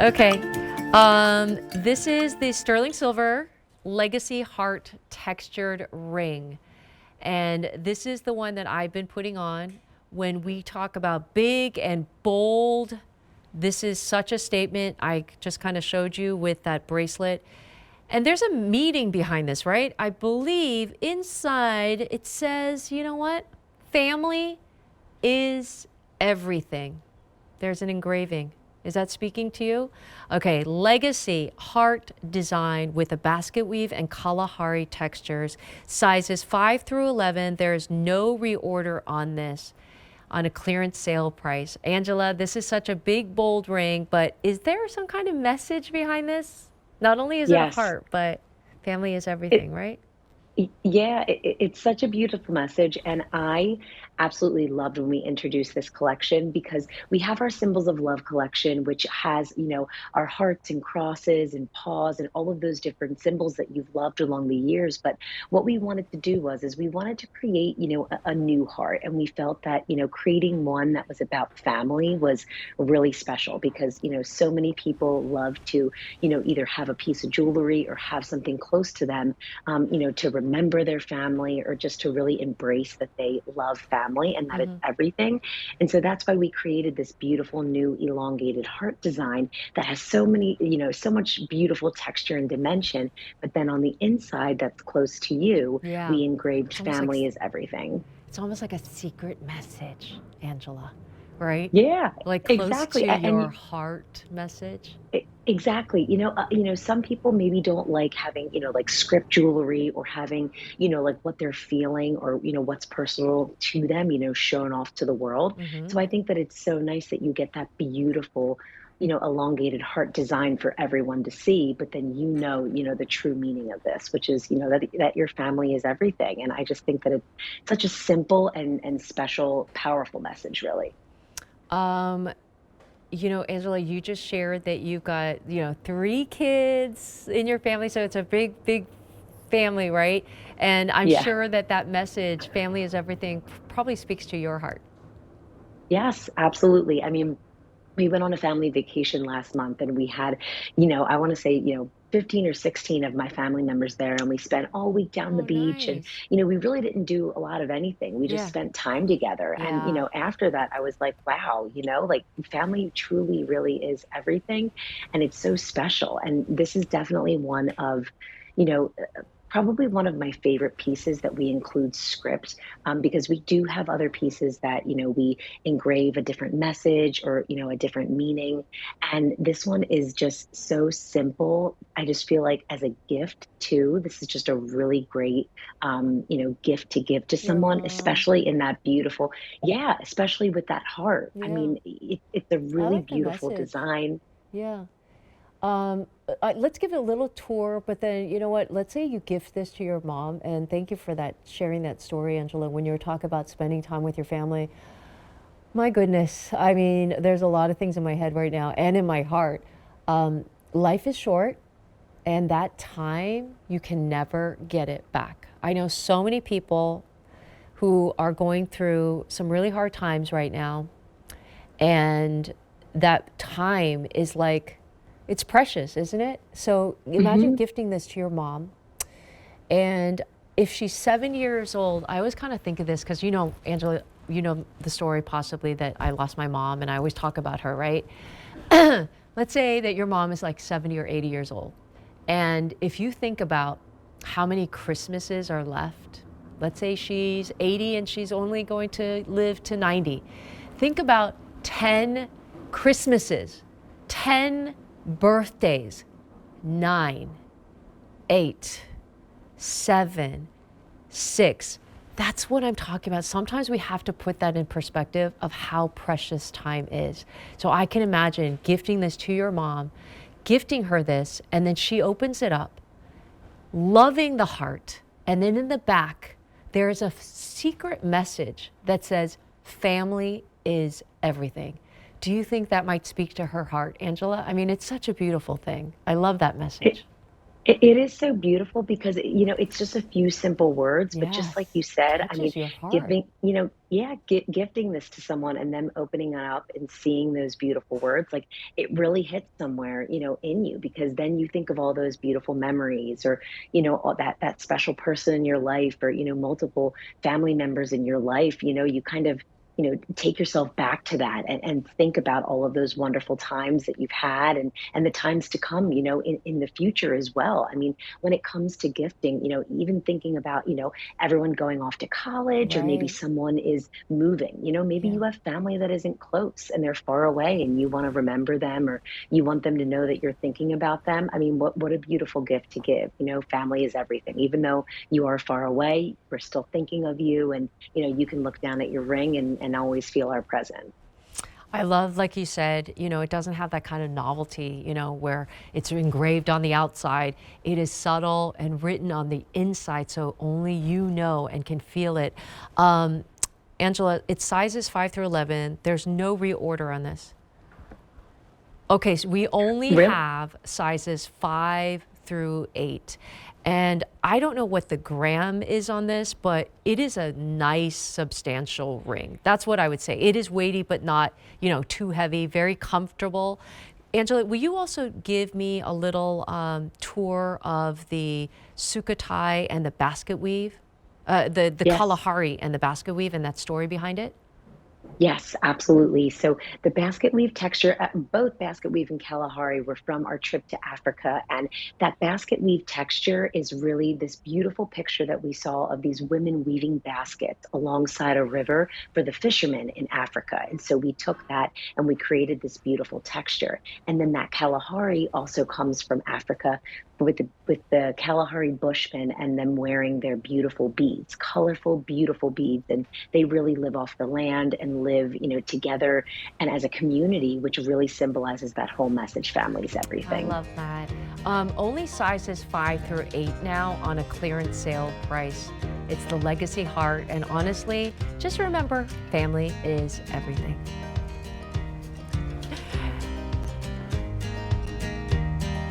Okay. This is the sterling silver legacy heart textured ring. And this is the one that I've been putting on when we talk about big and bold. This is such a statement. I just kind of showed you with that bracelet. And there's a meaning behind this, right? I believe inside it says, you know what? Family is everything. There's an engraving. Is that speaking to you? Okay, legacy heart design with a basket weave and Kalahari textures. Sizes 5 through 11. There's no reorder on this on a clearance sale price. Angela, this is such a big, bold ring, but is there some kind of message behind this? Not only is it a Yes. heart, but family is It, everything, right? yeah, it's such a beautiful message. And I absolutely loved when we introduced this collection because we have our Symbols of Love collection, which has, our hearts and crosses and paws and all of those different symbols that you've loved along the years. But what we wanted to do is we wanted to create, a new heart. And we felt that, creating one that was about family was really special because, so many people love to, either have a piece of jewelry or have something close to them, to remember their family or just to really embrace that they love family and that it's Hmm. everything. And so that's why we created this beautiful new elongated heart design that has so many, so much beautiful texture and dimension. But then on the inside, that's close to you, Yeah. we engraved It's almost like family is everything. It's almost like a secret message, Angela, right? Yeah, Like close exactly. to your heart message. Exactly. Some people maybe don't like having, like script jewelry or having, like what they're feeling or, what's personal to them, shown off to the world. Hmm. So I think that it's so nice that you get that beautiful, elongated heart design for everyone to see, but then the true meaning of this, which is, that your family is everything. And I just think that it's such a simple and special, powerful message, really. Um, Angela, you just shared that you've got, 3 kids in your family, so it's a big, big family, right? And I'm Yeah. sure that that message, family is everything, probably speaks to your heart. Yes, absolutely. I mean, we went on a family vacation last month and we had, I want to say, 15 or 16 of my family members there. And we spent all week down the Oh, beach. And, nice. we really didn't do a lot of anything. We just Yeah. spent time together. And, Yeah. after that, I was like, wow, like family truly, really is everything. And it's so special. And this is definitely one of, you know, probably one of my favorite pieces that we include script, because we do have other pieces that we engrave a different message or a different meaning, and this one is just so simple. I just feel like as a gift too, this is just a really great gift to give to Your someone, mom. especially in that beautiful, yeah, especially with that heart. I Yeah. mean, it's a I really like the beautiful message. design. Yeah. Let's give it a little tour, but then you know what? Let's say you gift this to your mom, and thank you for that sharing that story, Angela. When you were talking about spending time with your family, my goodness, I mean, there's a lot of things in my head right now and in my heart. Um, Life is short, and that time you can never get it back. I know so many people who are going through some really hard times right now, and that time is like, it's precious, isn't it? So imagine Hmm. gifting this to your mom. And if she's 7 years old, I always kind of think of this because, Angela, you know the story possibly that I lost my mom, and I always talk about her, right? Let's say that your mom is like 70 or 80 years old. And if you think about how many Christmases are left, let's say she's 80 and she's only going to live to 90. Think about 10 Christmases, 10 birthdays, 9, 8, 7, 6. That's what I'm talking about. Sometimes we have to put that in perspective of how precious time is. So I can imagine gifting this to your mom, gifting her this, and then she opens it up, loving the heart. And then in the back, there's a secret message that says, family is everything. Do you think that might speak to her heart, Angela? I mean, it's such a beautiful thing. I love that message. It is so beautiful because, it's just a few simple words, but just like Yes, you said, I mean, touches your heart. giving, yeah, gifting this to someone and them opening it up and seeing those beautiful words, like it really hits somewhere, in you because then you think of all those beautiful memories or, all that special person in your life or, multiple family members in your life, you kind of take yourself back to that and think about all of those wonderful times that you've had and the times to come, in the future as well. I mean, when it comes to gifting, even thinking about, everyone going off to college or maybe Right. someone is moving, maybe Yeah. you have family that isn't close and they're far away and you want to remember them or you want them to know that you're thinking about them. I mean, what a beautiful gift to give. Family is everything. Even though you are far away, we're still thinking of you and you can look down at your ring and always feel our presence. I love, like you said, it doesn't have that kind of novelty, where it's engraved on the outside. It is subtle and written on the inside, so only you know and can feel it. Um, Angela, it's sizes 5 through 11. There's no reorder on this. Okay, so we only Really? have sizes 5 through 8. And I don't know what the gram is on this, but it is a nice, substantial ring. That's what I would say. It is weighty, but not, too heavy, very comfortable. Angela, will you also give me a little tour of the Sukhothai and the basket weave? The Yes. Kalahari and the basket weave and that story behind it? Yes, absolutely. So the basket weave texture, both basket weave and Kalahari were from our trip to Africa. And that basket weave texture is really this beautiful picture that we saw of these women weaving baskets alongside a river for the fishermen in Africa. And so we took that and we created this beautiful texture. And then that Kalahari also comes from Africa with the Kalahari Bushmen and them wearing their beautiful beads, colorful, beautiful beads. And they really live off the land and live, together and as a community, which really symbolizes that whole message, family is I everything. love that. Only sizes 5 through 8 now on a clearance sale price. It's the legacy heart. And honestly, just remember family is everything.